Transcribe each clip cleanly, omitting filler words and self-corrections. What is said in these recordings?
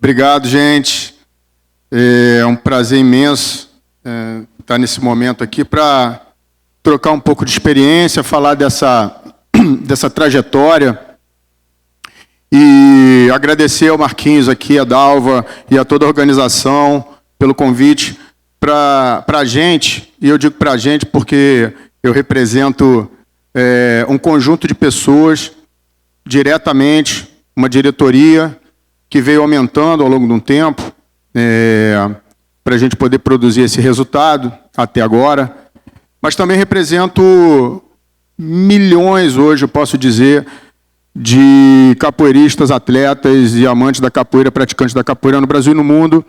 Obrigado, gente. É um prazer imenso estar nesse momento aqui para trocar um pouco de experiência, falar dessa trajetória e agradecer ao Marquinhos aqui, a Dalva e a toda a organização pelo convite para a gente, e eu digo para a gente porque eu represento um conjunto de pessoas diretamente, uma diretoria que veio aumentando ao longo de um tempo, para a gente poder produzir esse resultado até agora, mas também represento milhões hoje, eu posso dizer, de capoeiristas, atletas e amantes da capoeira, praticantes da capoeira no Brasil e no mundo,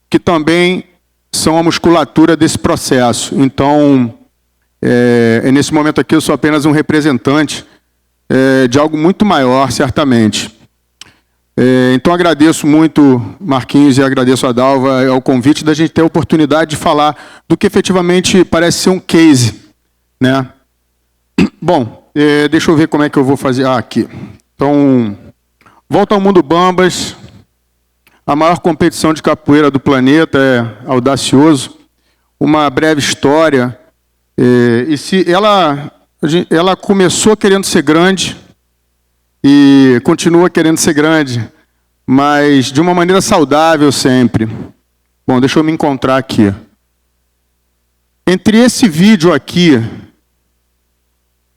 que também são a musculatura desse processo. Então, nesse momento aqui eu sou apenas um representante de algo muito maior, certamente. Então, agradeço muito, Marquinhos, e agradeço a Dalva ao convite da gente ter a oportunidade de falar do que efetivamente parece ser um case, né? Bom, deixa eu ver como é que eu vou fazer. Aqui. Então, Volta ao Mundo Bambas, a maior competição de capoeira do planeta, é audacioso. Uma breve história. Ela começou querendo ser grande, e continua querendo ser grande, mas de uma maneira saudável sempre. Bom, deixa eu me encontrar aqui. Entre esse vídeo aqui,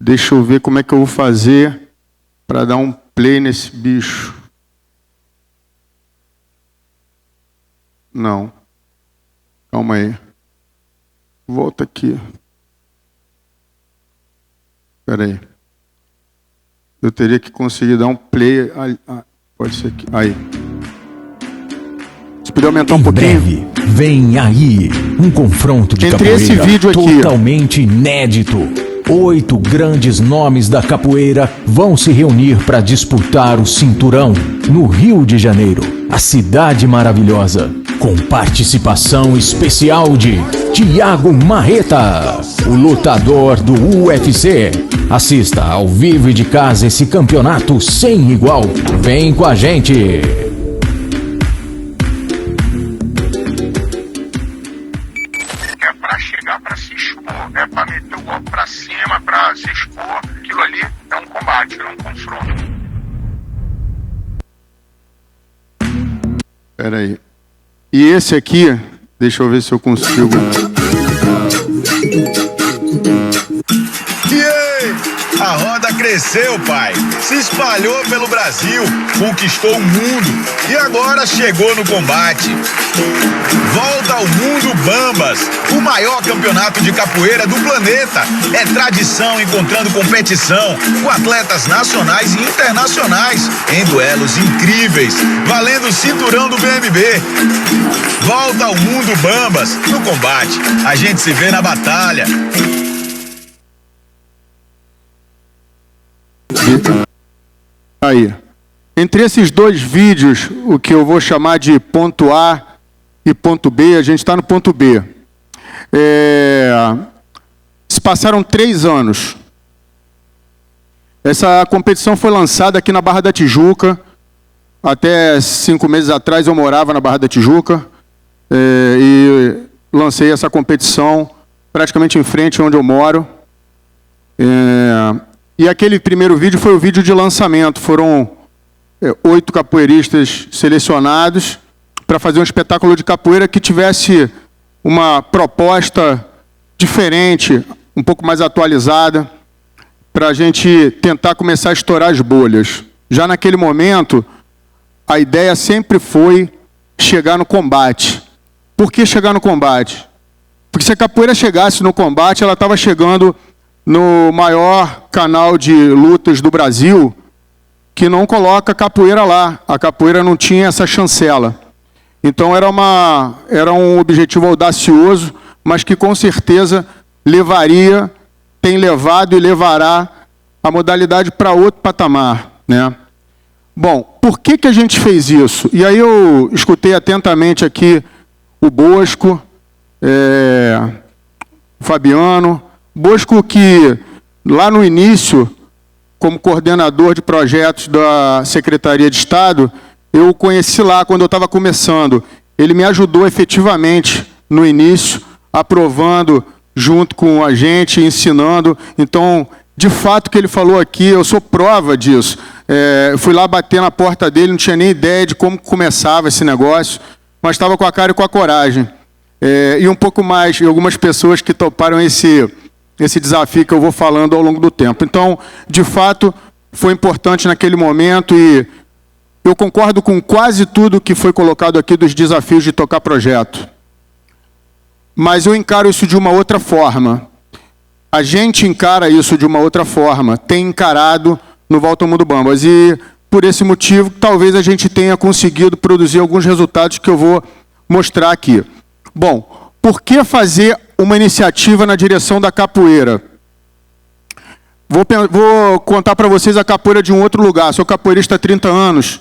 deixa eu ver como é que eu vou fazer para dar um play nesse bicho. Não. Calma aí. Volta aqui. Espera aí. Eu teria que conseguir dar um play. Pode ser aqui. Aí. Você podia aumentar um pouquinho? Breve, vem aí um confronto de entre capoeira esse vídeo aqui, totalmente inédito. 8 grandes nomes da capoeira vão se reunir para disputar o cinturão no Rio de Janeiro, a cidade maravilhosa, com participação especial de Thiago Marreta, o lutador do UFC. Assista ao vivo e de casa esse campeonato sem igual. Vem com a gente! É pra chegar pra se expor, é pra meter o golpe pra cima, pra se expor. Aquilo ali é um combate, é um confronto. Espera aí. E esse aqui, deixa eu ver se eu consigo. A roda cresceu, pai. Se espalhou pelo Brasil, conquistou o mundo e agora chegou no combate. Volta ao Mundo Bambas, o maior campeonato de capoeira do planeta. É tradição encontrando competição com atletas nacionais e internacionais em duelos incríveis, valendo o cinturão do BMB. Volta ao Mundo Bambas, no combate. A gente se vê na batalha. Aí. Entre esses dois vídeos, o que eu vou chamar de ponto A e ponto B, a gente está no ponto B. Se passaram 3 anos. Essa competição foi lançada aqui na Barra da Tijuca. Até 5 meses atrás eu morava na Barra da Tijuca e lancei essa competição praticamente em frente onde eu moro. E aquele primeiro vídeo foi o vídeo de lançamento. Foram 8 capoeiristas selecionados para fazer um espetáculo de capoeira que tivesse uma proposta diferente, um pouco mais atualizada, para a gente tentar começar a estourar as bolhas. Já naquele momento, a ideia sempre foi chegar no combate. Por que chegar no combate? Porque se a capoeira chegasse no combate, ela estava chegando no maior canal de lutas do Brasil, que não coloca capoeira lá. A capoeira não tinha essa chancela. Então era um objetivo audacioso, mas que com certeza tem levado e levará a modalidade para outro patamar, né? Bom, por que a gente fez isso? E aí eu escutei atentamente aqui o Bosco, o Fabiano. Bosco que, lá no início, como coordenador de projetos da Secretaria de Estado, eu o conheci lá quando eu estava começando. Ele me ajudou efetivamente no início, aprovando junto com a gente, ensinando. Então, de fato, o que ele falou aqui, eu sou prova disso. Eu fui lá bater na porta dele, não tinha nem ideia de como começava esse negócio, mas estava com a cara e com a coragem. E um pouco mais, e algumas pessoas que toparam esse desafio que eu vou falando ao longo do tempo. Então, de fato, foi importante naquele momento e eu concordo com quase tudo que foi colocado aqui dos desafios de tocar projeto. Mas eu encaro isso de uma outra forma. A gente encara isso de uma outra forma. Tem encarado no Volta ao Mundo Bambas. E, por esse motivo, talvez a gente tenha conseguido produzir alguns resultados que eu vou mostrar aqui. Bom, por que fazer uma iniciativa na direção da capoeira? Vou contar para vocês a capoeira de um outro lugar. Sou capoeirista há 30 anos.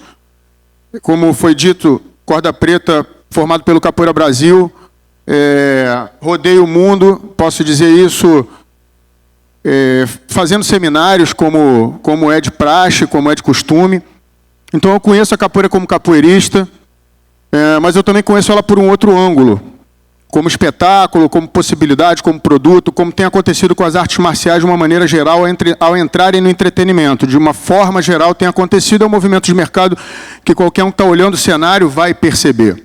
Como foi dito, corda preta, formado pelo Capoeira Brasil. Rodei o mundo, posso dizer isso, fazendo seminários como é de praxe, como é de costume. Então eu conheço a capoeira como capoeirista, mas eu também conheço ela por um outro ângulo, como espetáculo, como possibilidade, como produto, como tem acontecido com as artes marciais de uma maneira geral ao entrarem no entretenimento. De uma forma geral tem acontecido, é um movimento de mercado que qualquer um que está olhando o cenário vai perceber.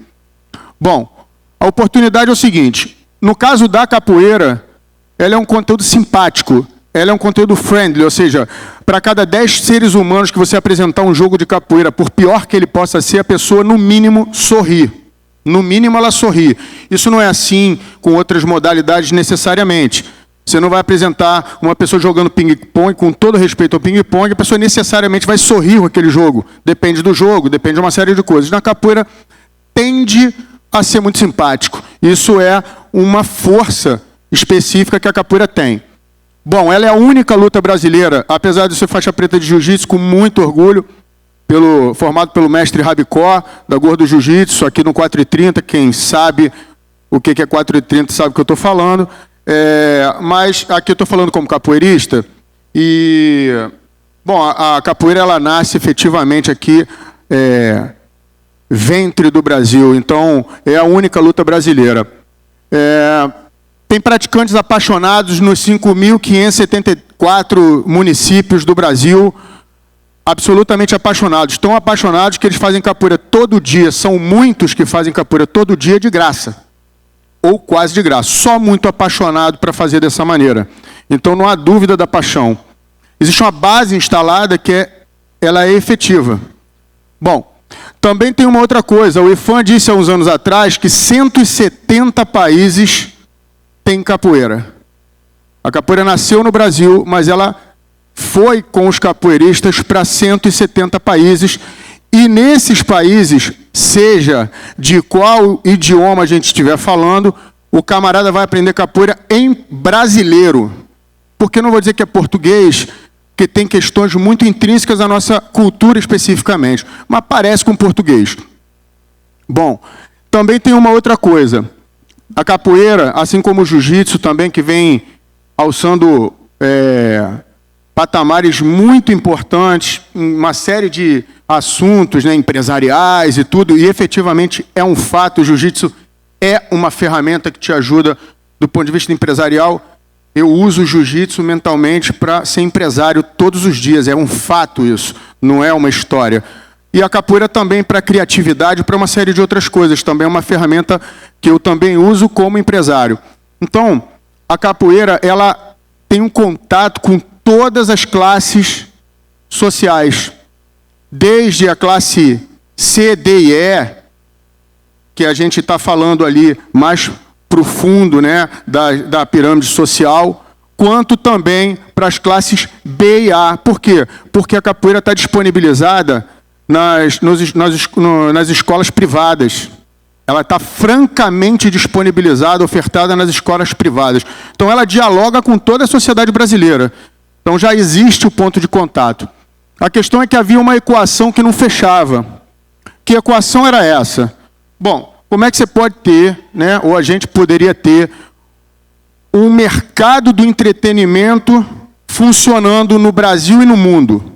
Bom, a oportunidade é o seguinte, no caso da capoeira, ela é um conteúdo simpático, ela é um conteúdo friendly, ou seja, para cada 10 seres humanos que você apresentar um jogo de capoeira, por pior que ele possa ser, a pessoa, no mínimo, sorri. No mínimo, ela sorri. Isso não é assim com outras modalidades necessariamente. Você não vai apresentar uma pessoa jogando ping-pong, com todo respeito ao ping-pong, a pessoa necessariamente vai sorrir com aquele jogo. Depende do jogo, depende de uma série de coisas. Na capoeira, tende a ser muito simpático. Isso é uma força específica que a capoeira tem. Bom, ela é a única luta brasileira, apesar de ser faixa preta de jiu-jitsu, com muito orgulho, formado pelo mestre Rabicó, da Gordo Jiu-Jitsu, aqui no 4:30, quem sabe o que é 4:30 sabe o que eu estou falando, mas aqui eu estou falando como capoeirista, e, bom, a capoeira ela nasce efetivamente aqui, ventre do Brasil, então é a única luta brasileira. Tem praticantes apaixonados nos 5.574 municípios do Brasil, absolutamente apaixonados, tão apaixonados que eles fazem capoeira todo dia, são muitos que fazem capoeira todo dia de graça, ou quase de graça, só muito apaixonado para fazer dessa maneira. Então não há dúvida da paixão. Existe uma base instalada que ela é efetiva. Bom, também tem uma outra coisa, o IFAM disse há uns anos atrás que 170 países têm capoeira. A capoeira nasceu no Brasil, mas ela foi com os capoeiristas para 170 países, e nesses países, seja de qual idioma a gente estiver falando, o camarada vai aprender capoeira em brasileiro. Porque não vou dizer que é português, que tem questões muito intrínsecas à nossa cultura especificamente, mas parece com português. Bom, também tem uma outra coisa. A capoeira, assim como o jiu-jitsu também, que vem alçando patamares muito importantes, uma série de assuntos, né, empresariais e tudo, e efetivamente é um fato, o jiu-jitsu é uma ferramenta que te ajuda do ponto de vista empresarial. Eu uso o jiu-jitsu mentalmente para ser empresário todos os dias, é um fato isso, não é uma história. E a capoeira também para criatividade, para uma série de outras coisas, também é uma ferramenta que eu também uso como empresário. Então, a capoeira, ela tem um contato com todas as classes sociais, desde a classe C, D e E, que a gente está falando ali mais profundo, né, da pirâmide social, quanto também para as classes B e A. Por quê? Porque a capoeira está disponibilizada nas escolas privadas. Ela está francamente disponibilizada, ofertada nas escolas privadas. Então, ela dialoga com toda a sociedade brasileira. Então, já existe o ponto de contato. A questão é que havia uma equação que não fechava. Que equação era essa? Bom, como é que você pode ter, né, ou a gente poderia ter, um mercado do entretenimento funcionando no Brasil e no mundo?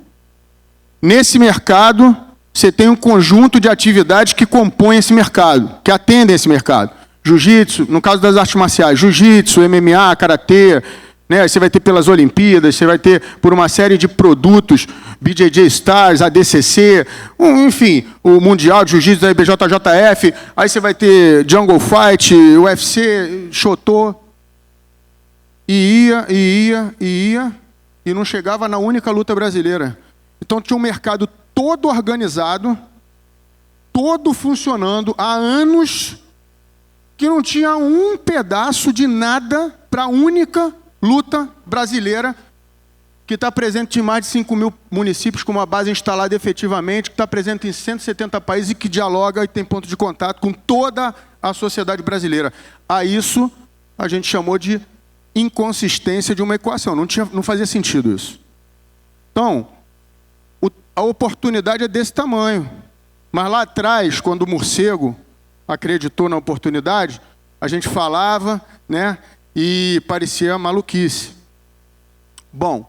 Nesse mercado, você tem um conjunto de atividades que compõem esse mercado, que atendem esse mercado. Jiu-jitsu, no caso das artes marciais, jiu-jitsu, MMA, karatê, né? Você vai ter pelas Olimpíadas, você vai ter por uma série de produtos, BJJ Stars, ADCC, enfim, o Mundial de Jiu-Jitsu da IBJJF, aí você vai ter Jungle Fight, UFC, Shotô, e ia, e não chegava na única luta brasileira. Então tinha um mercado todo organizado, todo funcionando há anos, que não tinha um pedaço de nada para a única luta brasileira que está presente em mais de 5 mil municípios, com uma base instalada efetivamente, que está presente em 170 países e que dialoga e tem ponto de contato com toda a sociedade brasileira. A isso a gente chamou de inconsistência de uma equação. Não fazia sentido isso. Então, a oportunidade é desse tamanho. Mas lá atrás, quando o morcego acreditou na oportunidade, a gente falava, né, e parecia maluquice. Bom,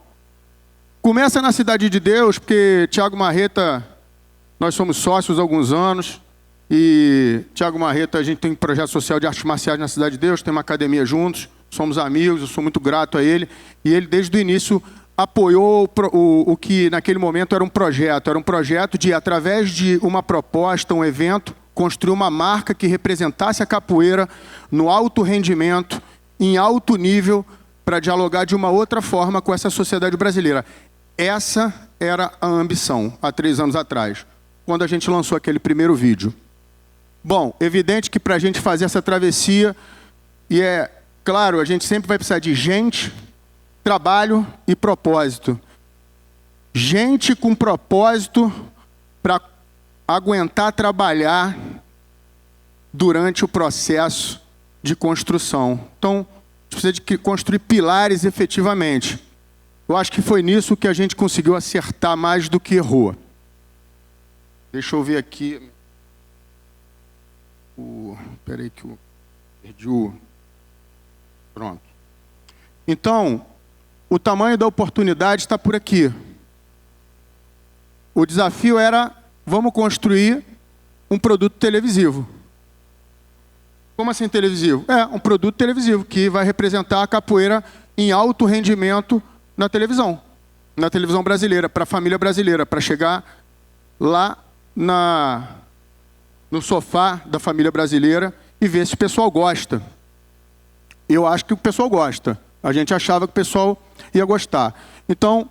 começa na Cidade de Deus, porque Tiago Marreta, nós somos sócios há alguns anos, e Tiago Marreta, a gente tem um projeto social de artes marciais na Cidade de Deus, tem uma academia juntos, somos amigos, eu sou muito grato a ele, e ele desde o início apoiou o que naquele momento era um projeto de, através de uma proposta, um evento, construir uma marca que representasse a capoeira no alto rendimento, em alto nível, para dialogar de uma outra forma com essa sociedade brasileira. Essa era a ambição, há 3 anos atrás, quando a gente lançou aquele primeiro vídeo. Bom, evidente que para a gente fazer essa travessia, e é claro, a gente sempre vai precisar de gente, trabalho e propósito. Gente com propósito para aguentar trabalhar durante o processo de construção. Então, a gente precisa de construir pilares efetivamente. Eu acho que foi nisso que a gente conseguiu acertar mais do que errou. Deixa eu ver aqui. Espera aí que eu perdi o... Pronto. Então, o tamanho da oportunidade está por aqui. O desafio era, vamos construir um produto televisivo. Como assim televisivo? É, um produto televisivo que vai representar a capoeira em alto rendimento na televisão brasileira, para a família brasileira, para chegar lá no sofá da família brasileira e ver se o pessoal gosta. Eu acho que o pessoal gosta. A gente achava que o pessoal ia gostar. Então,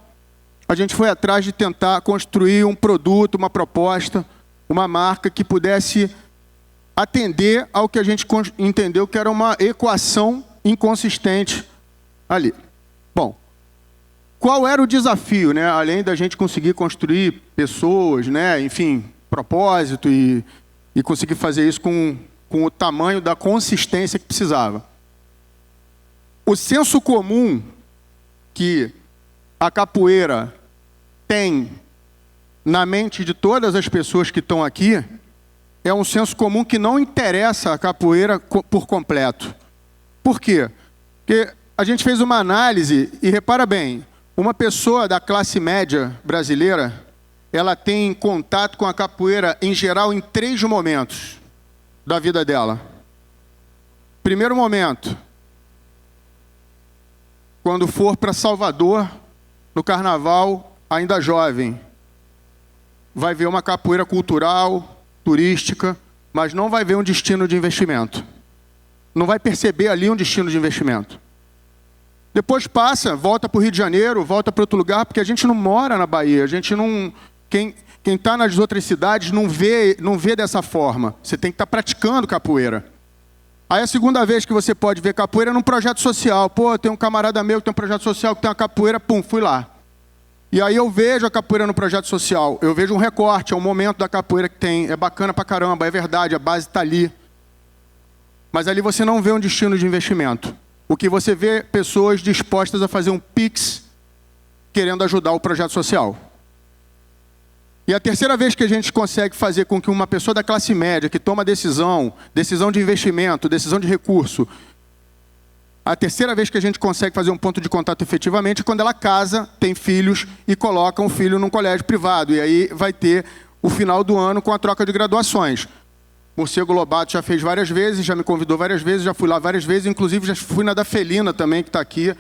a gente foi atrás de tentar construir um produto, uma proposta, uma marca que pudesse atender ao que a gente entendeu que era uma equação inconsistente ali. Bom, qual era o desafio, né? Além da gente conseguir construir pessoas, né? Enfim, propósito e conseguir fazer isso com o tamanho da consistência que precisava. O senso comum que a capoeira tem na mente de todas as pessoas que estão aqui é um senso comum que não interessa a capoeira por completo. Por quê? Porque a gente fez uma análise e repara bem, uma pessoa da classe média brasileira, ela tem contato com a capoeira em geral em 3 momentos da vida dela. Primeiro momento, quando for para Salvador, no carnaval, ainda jovem, vai ver uma capoeira cultural, turística, mas não vai ver um destino de investimento. Não vai perceber ali um destino de investimento. Depois passa, volta para o Rio de Janeiro, volta para outro lugar, porque a gente não mora na Bahia, a gente não... Quem está nas outras cidades não vê dessa forma. Você tem que estar praticando capoeira. Aí a segunda vez que você pode ver capoeira é num projeto social. Pô, tem um camarada meu que tem um projeto social que tem uma capoeira, pum, fui lá. E aí eu vejo a capoeira no projeto social, eu vejo um recorte, é um momento da capoeira que tem, é bacana pra caramba, é verdade, a base está ali. Mas ali você não vê um destino de investimento. O que você vê é pessoas dispostas a fazer um Pix querendo ajudar o projeto social. E a terceira vez que a gente consegue fazer com que uma pessoa da classe média, que toma decisão de investimento, decisão de recurso, a terceira vez que a gente consegue fazer um ponto de contato efetivamente é quando ela casa, tem filhos e coloca um filho num colégio privado. E aí vai ter o final do ano com a troca de graduações. Morcego Lobato já fez várias vezes, já me convidou várias vezes, já fui lá várias vezes, inclusive já fui na da Felina também, que está aqui,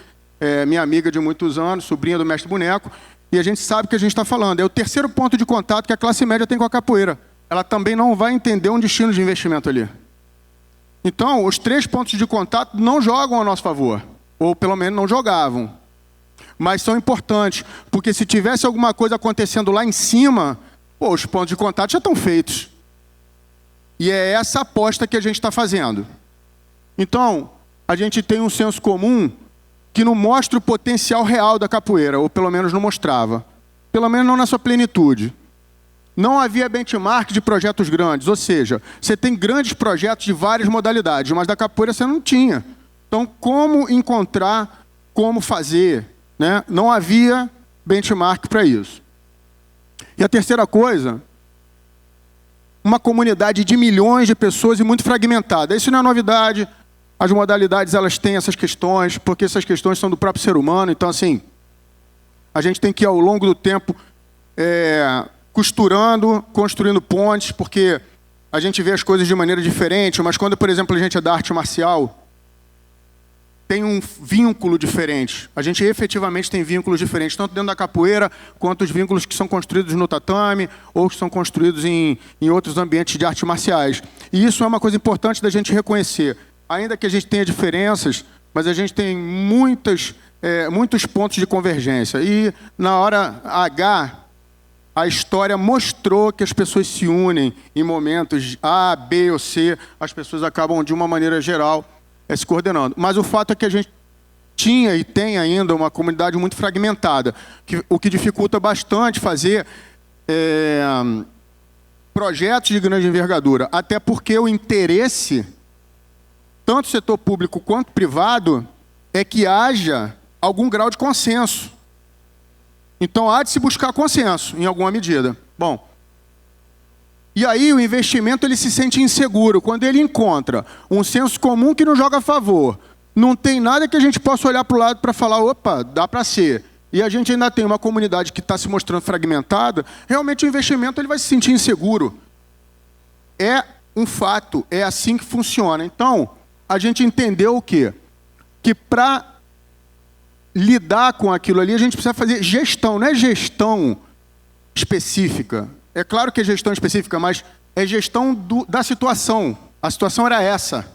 minha amiga de muitos anos, sobrinha do Mestre Boneco, e a gente sabe o que a gente está falando. É o terceiro ponto de contato que a classe média tem com a capoeira. Ela também não vai entender um destino de investimento ali. Então, os 3 pontos de contato não jogam a nosso favor, ou pelo menos não jogavam. Mas são importantes, porque se tivesse alguma coisa acontecendo lá em cima, os pontos de contato já estão feitos. E é essa aposta que a gente está fazendo. Então, a gente tem um senso comum que não mostra o potencial real da capoeira, ou pelo menos não mostrava. Pelo menos não na sua plenitude. Não havia benchmark de projetos grandes, ou seja, você tem grandes projetos de várias modalidades, mas da capoeira você não tinha. Então, como encontrar, como fazer, né? Não havia benchmark para isso. E a terceira coisa, uma comunidade de milhões de pessoas e muito fragmentada. Isso não é novidade, as modalidades elas têm essas questões, porque essas questões são do próprio ser humano, então assim, a gente tem que ir ao longo do tempo costurando, construindo pontes, porque a gente vê as coisas de maneira diferente, mas quando, por exemplo, a gente é da arte marcial, tem um vínculo diferente. A gente efetivamente tem vínculos diferentes, tanto dentro da capoeira, quanto os vínculos que são construídos no tatame, ou que são construídos em outros ambientes de artes marciais. E isso é uma coisa importante da gente reconhecer. Ainda que a gente tenha diferenças, mas a gente tem muitos pontos de convergência. E na hora H, a história mostrou que as pessoas se unem em momentos A, B ou C, as pessoas acabam, de uma maneira geral, se coordenando. Mas o fato é que a gente tinha e tem ainda uma comunidade muito fragmentada, o que dificulta bastante fazer projetos de grande envergadura, até porque o interesse, tanto setor público quanto privado, é que haja algum grau de consenso. Então, há de se buscar consenso, em alguma medida. Bom, e aí o investimento ele se sente inseguro quando ele encontra um senso comum que não joga a favor. Não tem nada que a gente possa olhar para o lado para falar, opa, dá para ser. E a gente ainda tem uma comunidade que está se mostrando fragmentada, realmente o investimento ele vai se sentir inseguro. É um fato, é assim que funciona. Então, a gente entendeu o quê? Que para lidar com aquilo ali, a gente precisa fazer gestão, não é gestão específica. É claro que é gestão específica, mas é gestão da situação. A situação era essa.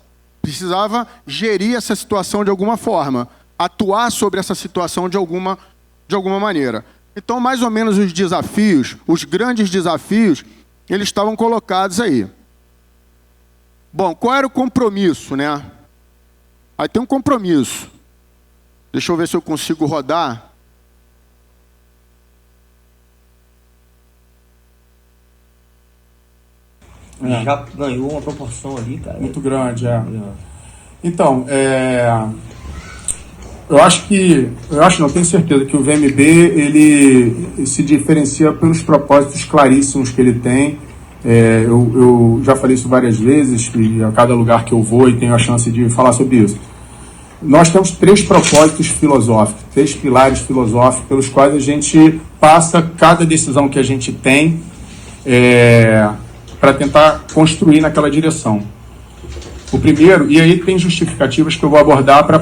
Precisava gerir essa situação de alguma forma, atuar sobre essa situação de alguma maneira. Então, mais ou menos os desafios, os grandes desafios, eles estavam colocados aí. Bom, qual era o compromisso, né? Aí tem um compromisso. Deixa eu ver se eu consigo rodar. Já ganhou uma proporção ali, cara. Muito grande, Então, não tenho certeza que o VMB, ele se diferencia pelos propósitos claríssimos que ele tem. Eu já falei isso várias vezes, e a cada lugar que eu vou e tenho a chance de falar sobre isso. Nós temos 3 propósitos filosóficos, 3 pilares filosóficos pelos quais a gente passa cada decisão que a gente tem para tentar construir naquela direção. O primeiro, e aí tem justificativas que eu vou abordar para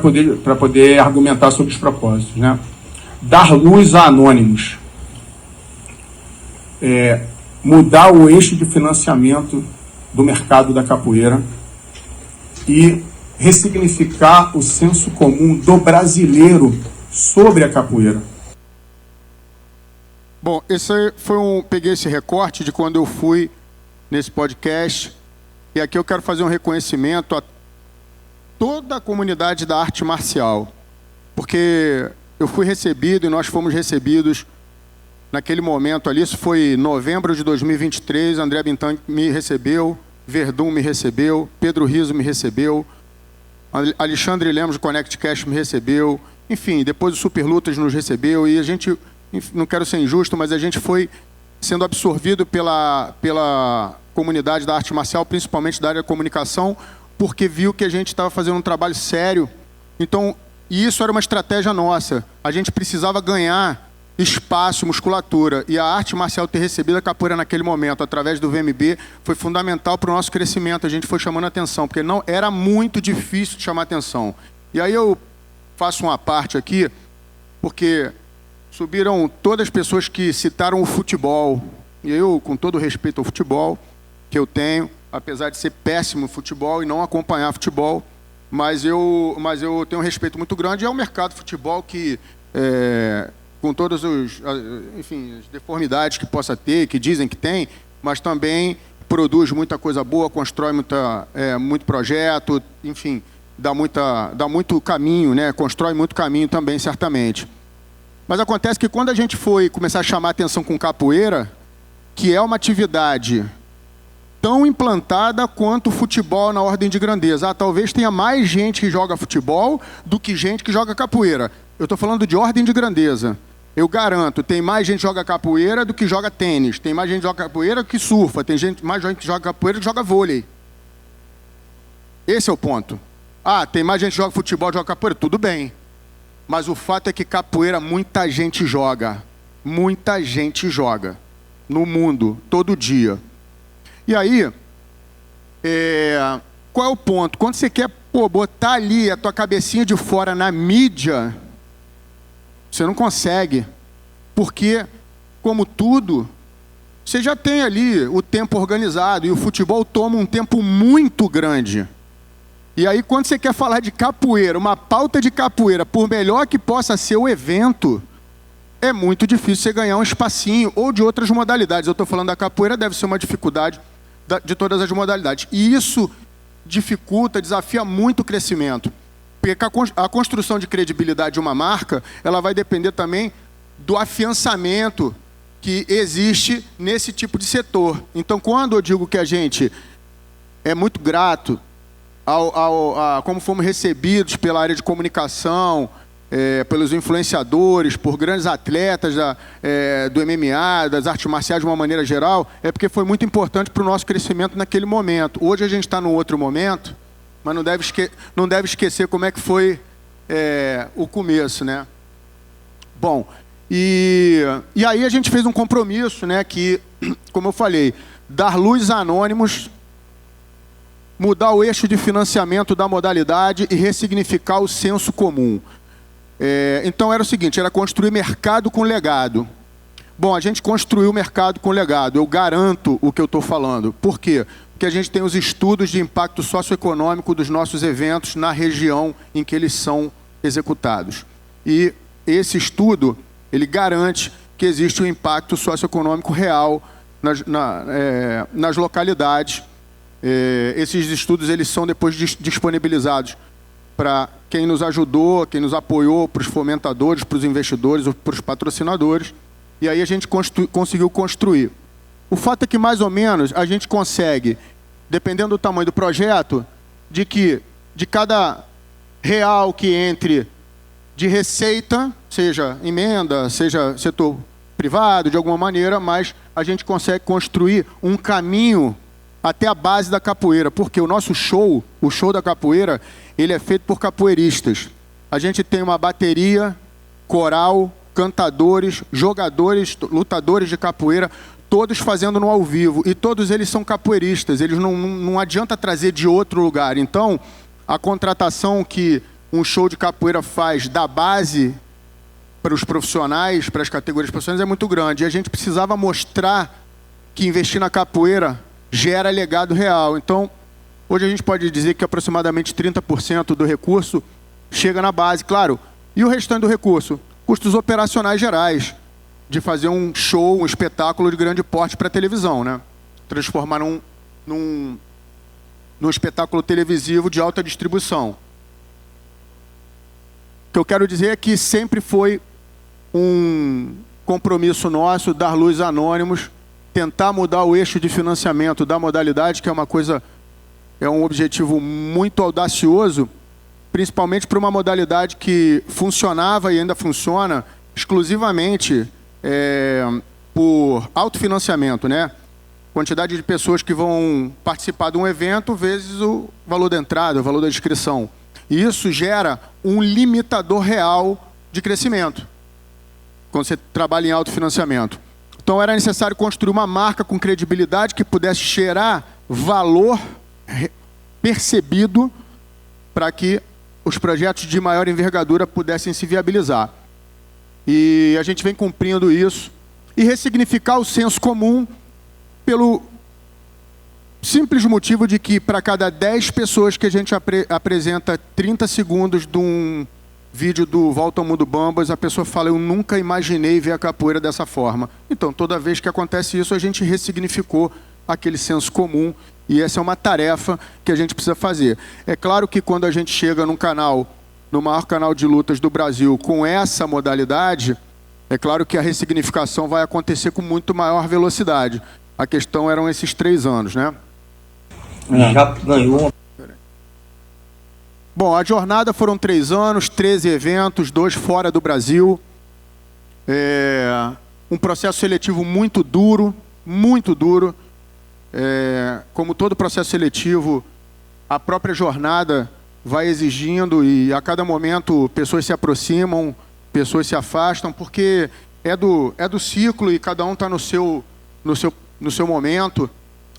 poder argumentar sobre os propósitos, né? Dar luz a anônimos. Mudar o eixo de financiamento do mercado da capoeira e ressignificar o senso comum do brasileiro sobre a capoeira. Bom, peguei esse recorte de quando eu fui nesse podcast, e aqui eu quero fazer um reconhecimento a toda a comunidade da arte marcial, porque eu fui recebido e nós fomos recebidos naquele momento ali. Isso foi em novembro de 2023, André Bintan me recebeu, Verdun me recebeu, Pedro Riso me recebeu, Alexandre Lemos do Connect Cash me recebeu, enfim, depois o Super Lutas nos recebeu, e a gente, não quero ser injusto, mas a gente foi sendo absorvido pela comunidade da arte marcial, principalmente da área da comunicação, porque viu que a gente estava fazendo um trabalho sério. Então, e isso era uma estratégia nossa. A gente precisava ganhar espaço, musculatura. E a arte marcial ter recebido a capoeira naquele momento, através do VMB, foi fundamental para o nosso crescimento. A gente foi chamando atenção, porque não era muito difícil de chamar atenção. E aí eu faço uma parte aqui, porque subiram todas as pessoas que citaram o futebol. E eu, com todo respeito ao futebol que eu tenho, apesar de ser péssimo no futebol e não acompanhar futebol, mas eu tenho um respeito muito grande ao mercado de futebol que... com todas as deformidades que possa ter, que dizem que tem, mas também produz muita coisa boa, constrói muito projeto, enfim, dá muito caminho, né? Constrói muito caminho também, certamente. Mas acontece que quando a gente foi começar a chamar a atenção com capoeira, que é uma atividade tão implantada quanto o futebol na ordem de grandeza. Talvez tenha mais gente que joga futebol do que gente que joga capoeira. Eu estou falando de ordem de grandeza. Eu garanto, tem mais gente que joga capoeira do que joga tênis. Tem mais gente que joga capoeira que surfa. Tem mais gente que joga capoeira que joga vôlei. Esse é o ponto. Tem mais gente que joga futebol, joga capoeira. Tudo bem. Mas o fato é que capoeira muita gente joga. Muita gente joga. No mundo, todo dia. E aí, qual é o ponto? Quando você quer botar ali a tua cabecinha de fora na mídia... Você não consegue, porque, como tudo, você já tem ali o tempo organizado, e o futebol toma um tempo muito grande. E aí, quando você quer falar de capoeira, uma pauta de capoeira, por melhor que possa ser o evento, é muito difícil você ganhar um espacinho, ou de outras modalidades. Eu estou falando da capoeira, deve ser uma dificuldade de todas as modalidades. E isso dificulta, desafia muito o crescimento. Porque a construção de credibilidade de uma marca, ela vai depender também do afiançamento que existe nesse tipo de setor. Então, quando eu digo que a gente é muito grato a como fomos recebidos pela área de comunicação, pelos influenciadores, por grandes atletas do MMA, das artes marciais de uma maneira geral, é porque foi muito importante para o nosso crescimento naquele momento. Hoje a gente está num outro momento, mas não deve esquecer como é que foi o começo, né? Bom, e aí a gente fez um compromisso, né? Que, como eu falei, dar luz a anônimos, mudar o eixo de financiamento da modalidade e ressignificar o senso comum. Então era o seguinte, era construir mercado com legado. Bom, a gente construiu o mercado com legado, eu garanto o que eu estou falando. Por quê? Porque a gente tem os estudos de impacto socioeconômico dos nossos eventos na região em que eles são executados. E esse estudo, ele garante que existe um impacto socioeconômico real nas localidades. Esses estudos, eles são depois disponibilizados para quem nos ajudou, quem nos apoiou, para os fomentadores, para os investidores, para os patrocinadores. E aí a gente conseguiu construir. O fato é que, mais ou menos, a gente consegue, dependendo do tamanho do projeto, de que de cada real que entre de receita, seja emenda, seja setor privado, de alguma maneira, mas a gente consegue construir um caminho até a base da capoeira, porque o nosso show, o show da capoeira, ele é feito por capoeiristas. A gente tem uma bateria, coral, cantadores, jogadores, lutadores de capoeira, todos fazendo no ao vivo, e todos eles são capoeiristas, eles não adianta trazer de outro lugar. Então, a contratação que um show de capoeira faz da base para os profissionais, para as categorias profissionais, é muito grande. E a gente precisava mostrar que investir na capoeira gera legado real. Então, hoje a gente pode dizer que aproximadamente 30% do recurso chega na base, claro. E o restante do recurso? Custos operacionais gerais, de fazer um show, um espetáculo de grande porte para a televisão, né? Transformar num espetáculo televisivo de alta distribuição. O que eu quero dizer é que sempre foi um compromisso nosso dar luz a anônimos, tentar mudar o eixo de financiamento da modalidade, que é um objetivo muito audacioso, principalmente para uma modalidade que funcionava e ainda funciona exclusivamente por autofinanciamento, né? Quantidade de pessoas que vão participar de um evento vezes o valor da entrada, o valor da inscrição. E isso gera um limitador real de crescimento. quando você trabalha em autofinanciamento. Então era necessário construir uma marca com credibilidade que pudesse gerar valor percebido para que os projetos de maior envergadura pudessem se viabilizar. E a gente vem cumprindo isso. E ressignificar o senso comum pelo simples motivo de que para cada 10 pessoas que a gente apresenta 30 segundos de um vídeo do Volta ao Mundo Bambas, a pessoa fala: eu nunca imaginei ver a capoeira dessa forma. Então, toda vez que acontece isso, a gente ressignificou aquele senso comum, e essa é uma tarefa que a gente precisa fazer. É claro que quando a gente chega num canal, no maior canal de lutas do Brasil, com essa modalidade, é claro que a ressignificação vai acontecer com muito maior velocidade. A questão eram esses 3 anos, né? Já ganhou uma... Bom, a jornada foram 3 anos, 13 eventos, 2 fora do Brasil. Um processo seletivo muito duro, muito duro. Como todo processo seletivo, a própria jornada vai exigindo, e a cada momento pessoas se aproximam, pessoas se afastam, porque é do ciclo e cada um está no seu momento.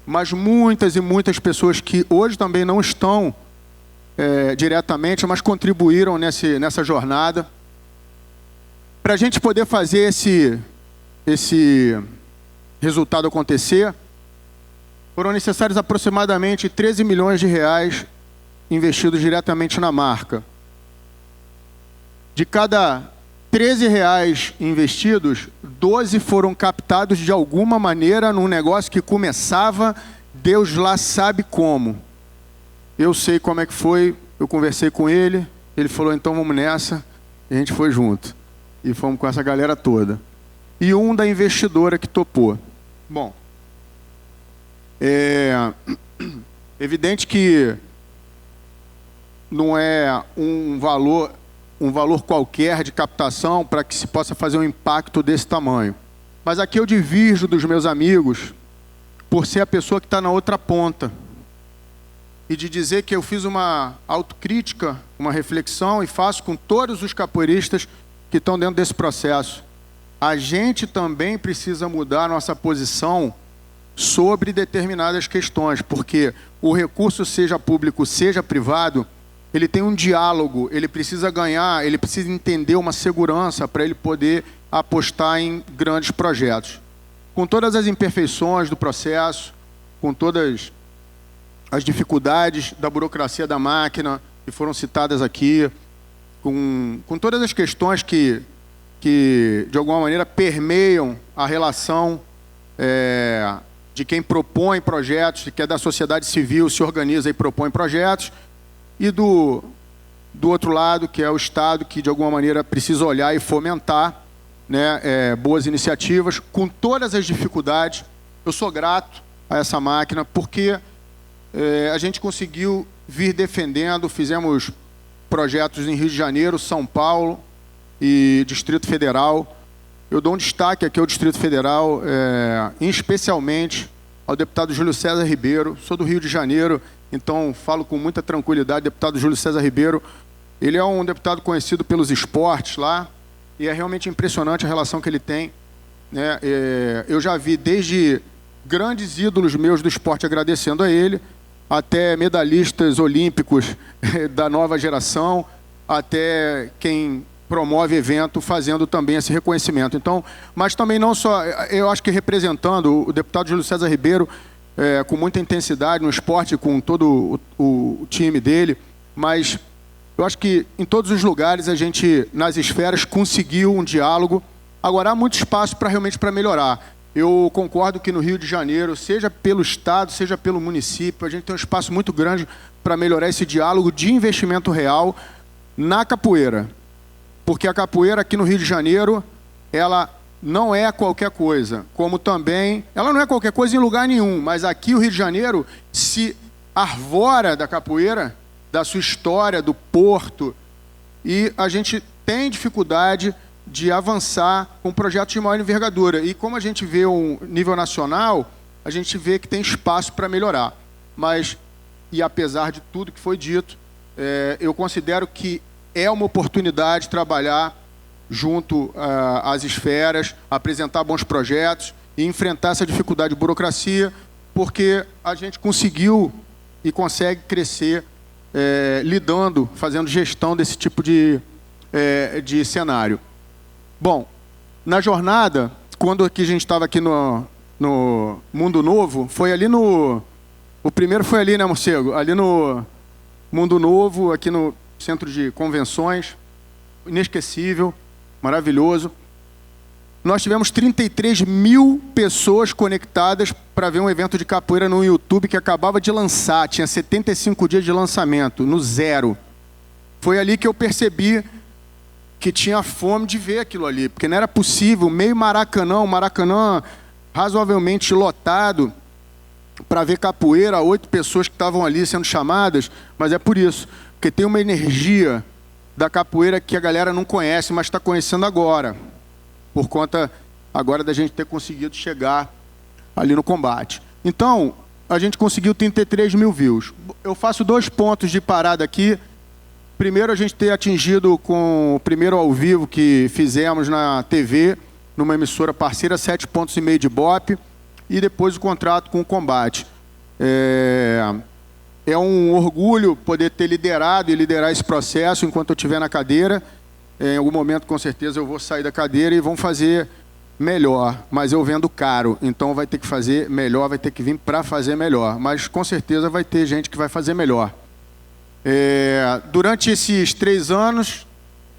Mas muitas e muitas pessoas que hoje também não estão diretamente, mas contribuíram nessa jornada. Para a gente poder fazer esse resultado acontecer, foram necessários aproximadamente 13 milhões de reais investidos diretamente na marca. De cada 13 reais investidos, 12 foram captados de alguma maneira num negócio que começava, Deus lá sabe como. Eu sei como é que foi, eu conversei com ele, ele falou: então vamos nessa, e a gente foi junto. E fomos com essa galera toda. E um da investidora que topou. Bom, é evidente que não é um valor qualquer de captação para que se possa fazer um impacto desse tamanho. Mas aqui eu divirjo dos meus amigos por ser a pessoa que está na outra ponta. E de dizer que eu fiz uma autocrítica, uma reflexão, e faço com todos os capoeiristas que estão dentro desse processo. A gente também precisa mudar a nossa posição sobre determinadas questões, porque o recurso, seja público, seja privado, ele tem um diálogo, ele precisa ganhar, ele precisa entender uma segurança para ele poder apostar em grandes projetos. Com todas as imperfeições do processo, com todas as dificuldades da burocracia da máquina, que foram citadas aqui, com todas as questões que de alguma maneira permeiam a relação de quem propõe projetos, que é da sociedade civil, se organiza e propõe projetos, e do outro lado, que é o Estado, que de alguma maneira precisa olhar e fomentar, né, boas iniciativas, com todas as dificuldades. Eu sou grato a essa máquina, porque a gente conseguiu vir defendendo, fizemos projetos em Rio de Janeiro, São Paulo e Distrito Federal. Eu dou um destaque aqui ao Distrito Federal, especialmente ao deputado Júlio César Ribeiro. Sou do Rio de Janeiro, então falo com muita tranquilidade. Deputado Júlio César Ribeiro, ele é um deputado conhecido pelos esportes lá, e é realmente impressionante a relação que ele tem, né? Eu já vi desde grandes ídolos meus do esporte agradecendo a ele, até medalhistas olímpicos da nova geração, até quem promove evento fazendo também esse reconhecimento. Então, mas também não só, eu acho que representando o deputado Júlio César Ribeiro com muita intensidade no esporte, com todo o time dele, mas eu acho que em todos os lugares a gente, nas esferas, conseguiu um diálogo. Agora há muito espaço realmente para melhorar. Eu concordo que no Rio de Janeiro, seja pelo Estado, seja pelo município, a gente tem um espaço muito grande para melhorar esse diálogo de investimento real na capoeira. Porque a capoeira aqui no Rio de Janeiro, ela não é qualquer coisa. Como também, ela não é qualquer coisa em lugar nenhum, mas aqui o Rio de Janeiro se arvora da capoeira, da sua história, do porto, e a gente tem dificuldade de avançar com projetos de maior envergadura. E como a gente vê um nível nacional, a gente vê que tem espaço para melhorar. Mas, e apesar de tudo que foi dito, eu considero que é uma oportunidade trabalhar junto às esferas, apresentar bons projetos e enfrentar essa dificuldade de burocracia, porque a gente conseguiu e consegue crescer lidando, fazendo gestão desse tipo de cenário. Bom, na jornada, quando aqui a gente estava aqui no Mundo Novo, foi ali no... O primeiro foi ali, né, Morcego? Ali no Mundo Novo, aqui no Centro de Convenções, inesquecível, maravilhoso. Nós tivemos 33 mil pessoas conectadas para ver um evento de capoeira no YouTube que acabava de lançar, tinha 75 dias de lançamento, no zero. Foi ali que eu percebi que tinha fome de ver aquilo ali, porque não era possível, meio Maracanã, um Maracanã razoavelmente lotado, para ver capoeira, 8 pessoas que estavam ali sendo chamadas, mas é por isso, porque tem uma energia da capoeira que a galera não conhece, mas está conhecendo agora, por conta agora da gente ter conseguido chegar ali no combate. Então, a gente conseguiu 33 mil views. Eu faço 2 pontos de parada aqui. Primeiro, a gente ter atingido com o primeiro ao vivo que fizemos na TV, numa emissora parceira, 7,5 pontos de Ibope, e depois o contrato com o combate. É um orgulho poder ter liderado e liderar esse processo enquanto eu estiver na cadeira. Em algum momento, com certeza, eu vou sair da cadeira e vão fazer melhor, mas eu vendo caro, então vai ter que fazer melhor, vai ter que vir para fazer melhor, mas com certeza vai ter gente que vai fazer melhor. Durante esses 3 anos,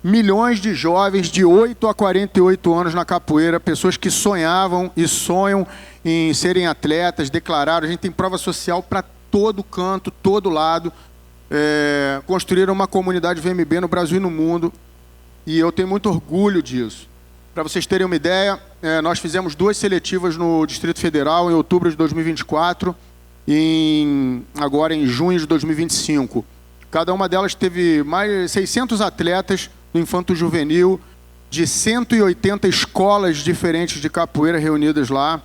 milhões de jovens de 8 a 48 anos na capoeira, pessoas que sonhavam e sonham em serem atletas, declararam, a gente tem prova social para todo canto, todo lado, construíram uma comunidade VMB no Brasil e no mundo, e eu tenho muito orgulho disso. Para vocês terem uma ideia, nós fizemos 2 seletivas no Distrito Federal em outubro de 2024 e agora em junho de 2025. Cada uma delas teve mais de 600 atletas no Infanto Juvenil, de 180 escolas diferentes de capoeira reunidas lá,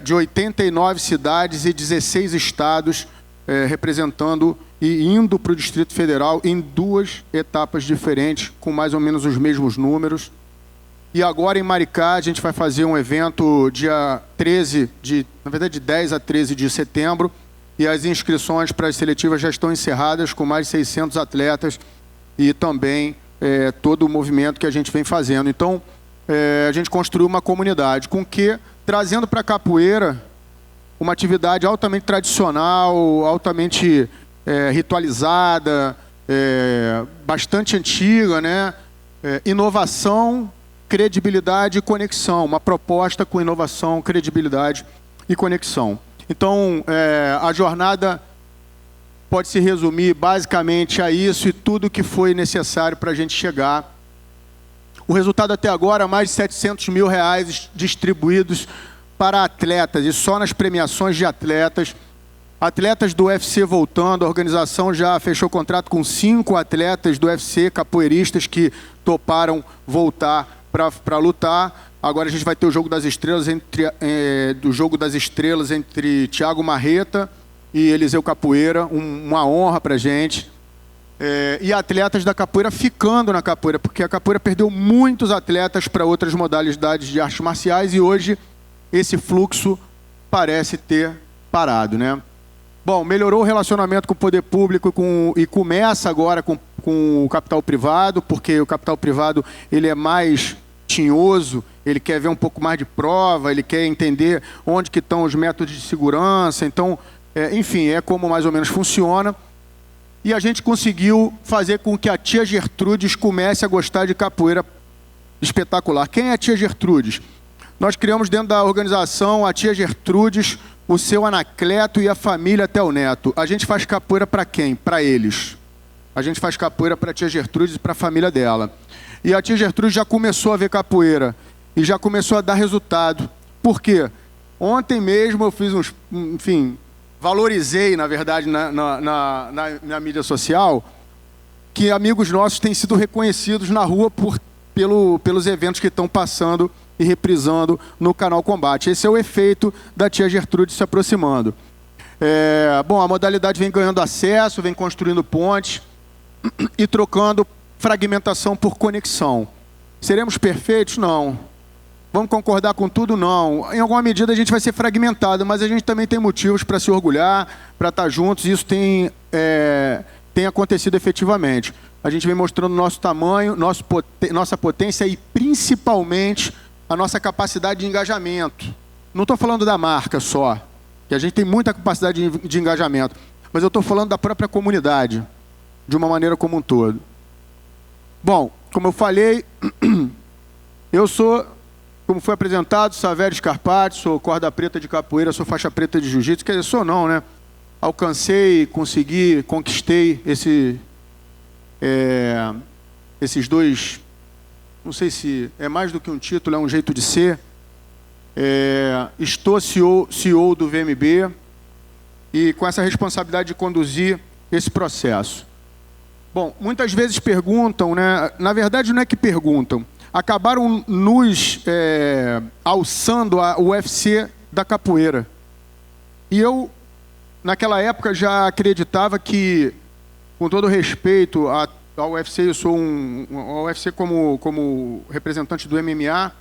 de 89 cidades e 16 estados, representando e indo para o Distrito Federal em 2 etapas diferentes, com mais ou menos os mesmos números. E agora em Maricá a gente vai fazer um evento dia 13, na verdade de 10 a 13 de setembro, e as inscrições para as seletivas já estão encerradas, com mais de 600 atletas, e também todo o movimento que a gente vem fazendo. Então, a gente construiu uma comunidade, com que, trazendo para a capoeira uma atividade altamente tradicional, altamente ritualizada, bastante antiga, né? Inovação, credibilidade e conexão. Uma proposta com inovação, credibilidade e conexão. Então, a jornada pode se resumir basicamente a isso e tudo que foi necessário para a gente chegar. O resultado até agora, mais de R$700 mil distribuídos para atletas, e só nas premiações de atletas. Atletas do UFC voltando, a organização já fechou contrato com 5 atletas do UFC, capoeiristas, que toparam voltar para lutar. Agora a gente vai ter o jogo das estrelas entre Thiago Marreta e Eliseu Capoeira, uma honra para a gente. E atletas da capoeira ficando na capoeira, porque a capoeira perdeu muitos atletas para outras modalidades de artes marciais e hoje esse fluxo parece ter parado, né? Bom, melhorou o relacionamento com o poder público e começa agora com o capital privado, porque o capital privado ele é mais tinhoso, ele quer ver um pouco mais de prova, ele quer entender onde que estão os métodos de segurança. Então, enfim, é como mais ou menos funciona. E a gente conseguiu fazer com que a tia Gertrudes comece a gostar de capoeira espetacular. Quem é a tia Gertrudes? Nós criamos dentro da organização a tia Gertrudes, o seu Anacleto e a família até o neto. A gente faz capoeira para quem? Para eles. A gente faz capoeira para a tia Gertrudes e para a família dela. E a tia Gertrudes já começou a ver capoeira e já começou a dar resultado. Por quê? Ontem mesmo eu fiz valorizei, na verdade, na mídia social, que amigos nossos têm sido reconhecidos na rua pelos eventos que estão passando e reprisando no canal Combate. Esse é o efeito da tia Gertrude se aproximando. Bom, a modalidade vem ganhando acesso, vem construindo pontes e trocando fragmentação por conexão. Seremos perfeitos? Não. Vamos concordar com tudo? Não. Em alguma medida a gente vai ser fragmentado, mas a gente também tem motivos para se orgulhar, para estar juntos, e isso tem acontecido efetivamente. A gente vem mostrando nosso tamanho, nossa potência e principalmente a nossa capacidade de engajamento. Não estou falando da marca só, que a gente tem muita capacidade de engajamento, mas eu estou falando da própria comunidade, de uma maneira como um todo. Bom, como eu falei, eu sou, como foi apresentado, Savério Scarpati, sou corda preta de capoeira, sou faixa preta de jiu-jitsu, quer dizer, sou não, né? Alcancei, consegui, conquistei esses dois, não sei se é mais do que um título, é um jeito de ser. Estou CEO do VMB e com essa responsabilidade de conduzir esse processo. Bom, muitas vezes perguntam, né? Na verdade não é que perguntam, acabaram nos alçando o UFC da capoeira. E eu, naquela época, já acreditava que, com todo respeito ao UFC, eu sou ao UFC como representante do MMA,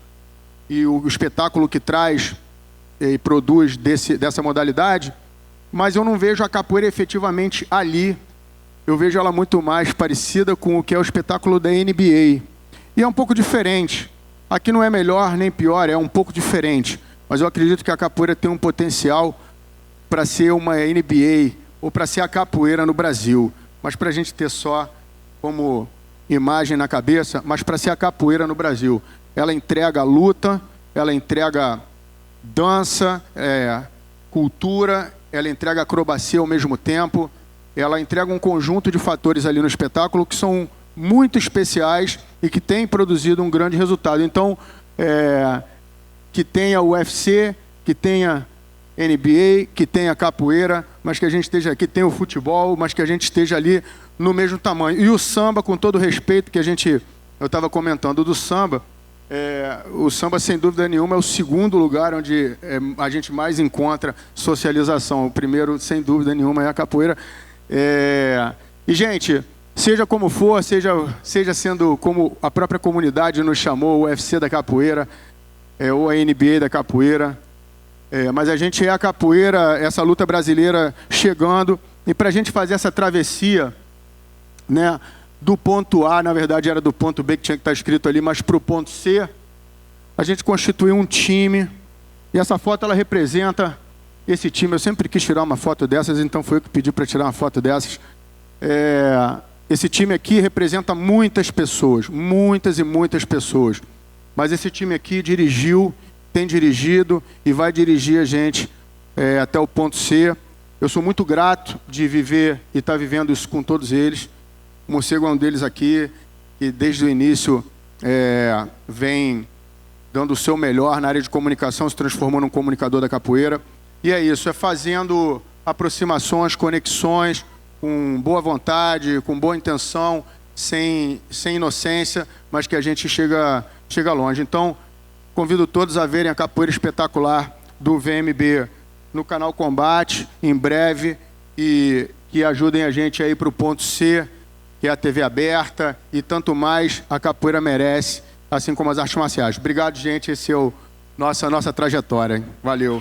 e o espetáculo que traz e produz dessa modalidade, mas eu não vejo a capoeira efetivamente ali. Eu vejo ela muito mais parecida com o que é o espetáculo da NBA. E é um pouco diferente. Aqui não é melhor nem pior, é um pouco diferente. Mas eu acredito que a capoeira tem um potencial para ser uma NBA ou para ser a capoeira no Brasil. Mas para a gente ter só como imagem na cabeça, mas para ser a capoeira no Brasil. Ela entrega luta, ela entrega dança, cultura, ela entrega acrobacia ao mesmo tempo, ela entrega um conjunto de fatores ali no espetáculo que são muito especiais e que têm produzido um grande resultado. Então, que tenha o UFC, que tenha NBA, que tenha capoeira, mas que a gente esteja aqui, tenha o futebol, mas que a gente esteja ali no mesmo tamanho. E o samba, com todo o respeito que eu estava comentando do samba, o samba, sem dúvida nenhuma, é o segundo lugar onde a gente mais encontra socialização. O primeiro, sem dúvida nenhuma, é a capoeira. E, gente, seja como for, seja sendo como a própria comunidade nos chamou, o UFC da capoeira, ou a NBA da capoeira, mas a gente é a capoeira, essa luta brasileira chegando, e para a gente fazer essa travessia, né, do ponto A, na verdade era do ponto B que tinha que estar escrito ali, mas para o ponto C, a gente constituiu um time, e essa foto ela representa esse time. Eu sempre quis tirar uma foto dessas, então foi eu que pedi para tirar uma foto dessas. Esse time aqui representa muitas pessoas, muitas e muitas pessoas, mas esse time aqui tem dirigido e vai dirigir a gente até o ponto C. Eu sou muito grato de viver e estar vivendo isso com todos eles. O Morcego é um deles aqui, que desde o início vem dando o seu melhor na área de comunicação, se transformou num comunicador da capoeira. E é isso, é fazendo aproximações, conexões, com boa vontade, com boa intenção, sem inocência, mas que a gente chega longe. Então, convido todos a verem a capoeira espetacular do VMB no canal Combate, em breve, e que ajudem a gente aí para o ponto C, que é a TV aberta, e tanto mais a capoeira merece, assim como as artes marciais. Obrigado, gente, esse é a nossa trajetória. Valeu.